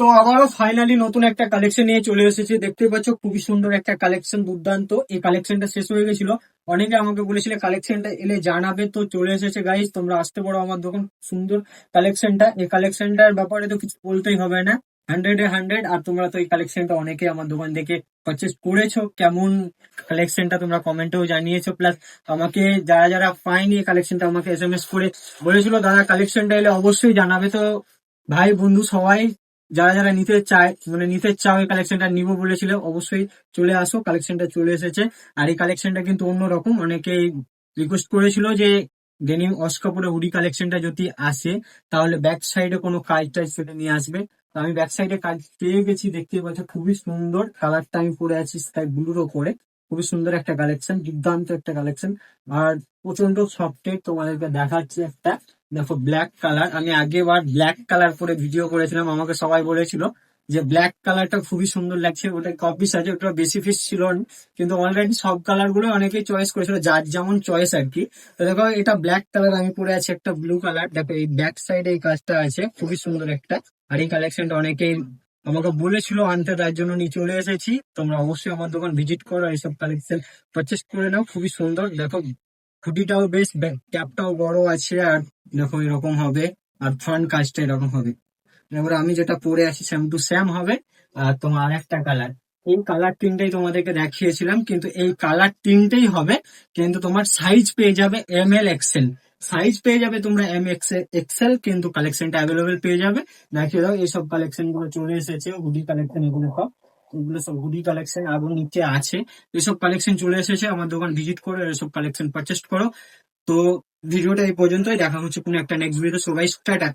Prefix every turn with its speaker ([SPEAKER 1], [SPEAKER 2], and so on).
[SPEAKER 1] তো আবারও ফাইনালি নতুন একটা কালেকশন নিয়ে চলে এসেছে। দেখতে পাচ্ছ খুবই সুন্দর একটা কালেকশন, দুর্দান্ত। এই কালেকশনটা শেষ হয়ে গেছিল, অনেকে আমাকে বলেছিল কালেকশনটা এলে জানাবে, তো চলে এসেছে গাইস। তোমরা আসতে পারো আমার দোকান। সুন্দর কালেকশনটা, এই কালেকশনটার ব্যাপারে তো কিছু বলতেই হবে না, 100-এ 100। আর তোমরা তো এই কালেকশনটা অনেকে আমার দোকান থেকে পারচেস করেছো। কেমন কালেকশনটা তোমরা কমেন্টেও জানিয়েছো, প্লাস আমাকে যারা যারা পাইনি এই কালেকশনটা আমাকে SMS করে বলেছিল দাদা কালেকশনটা এলে অবশ্যই জানাবে। তো ভাই বন্ধু সবাই যারা যারা নিতে চায়, মানে নিতে চাও এই কালেকশনটা নিবো বলেছিল, অবশ্যই চলে আসো। কালেকশনটা চলে এসেছে। আর এই কালেকশনটা কিন্তু অন্যরকম, অনেকে রিকোয়েস্ট করেছিল যে ডেনিম ওয়াশ কাপড়ের হুডি কালেকশনটা যদি আসে তাহলে ব্যাক সাইডে কোনো কাজ টাজ সেটা নিয়ে আসবে। তো আমি ব্যাক সাইডে কাজ পেয়ে গেছি, দেখতে পাচ্ছ খুবই সুন্দর কালারটা আমি পরে আছি স্কাই ব্লুর ওপরে। খুবই সুন্দর একটা কালেকশন, দুর্দান্ত একটা কালেকশন। আর প্রচন্ড সফটের তোমাদেরকে দেখাচ্ছি একটা। দেখো ব্ল্যাক কালার, আমি আগেবার ব্ল্যাক কালার করে ভিডিও করেছিলাম, আমাকে সবাই বলেছিল যে ব্ল্যাক কালারটা খুবই সুন্দর লাগছে। ওটা কপি সাইজে, ওটা বেশি পিস ছিল না, কিন্তু অলরেডি সব কালার গুলো অনেকেই চয়েস করেছিল, যার যেমন চয়েস আর কি। তো দেখো এটা ব্ল্যাক কালার, আমি পরে আছি একটা ব্লু কালার। দেখো এই ব্যাক সাইডে এই কাজটা আছে, খুবই সুন্দর একটা। আর এই কালেকশনটা অনেকেই আমাকে বলেছিল আনতে, তার জন্য নিয়ে চলে এসেছি। তোমরা অবশ্যই আমার দোকান ভিজিট করো, এইসব কালেকশন পারচেস করে নাও, খুবই সুন্দর। দেখো খুঁটিটাও বেশ, ক্যাপটাও বড় আছে। আর দেখো এরকম হবে, আর ফ্রন্ট কাজটা এরকম হবে। এবার আমি যেটা পরে আছি সেম টু সেম হবে। আর তোমার আর একটা কালার, এই কালার তিনটেই তোমাদেরকে দেখিয়েছিলাম, কিন্তু এই কালার তিনটেই হবে। কিন্তু তোমার সাইজ পেয়ে যাবে ML XL, সাইজ পেয়ে যাবে তোমরা MXL, কিন্তু কালেকশনটা অ্যাভেলেবেল পেয়ে যাবে। দেখিয়ে দাও, এইসব কালেকশন গুলো চলে এসেছে, হুডি কালেকশন এগুলো সব, এগুলো সব হুডি কালেকশন আরো নিচে আছে। এসব কালেকশন চলে এসেছে, আমার দোকান ভিজিট করো, এসব কালেকশন পারচেস করো। তো ভিডিওটা এই পর্যন্তই, দেখা হচ্ছে কোনো একটা নেক্সট ভিডিও। সবাই টাটা।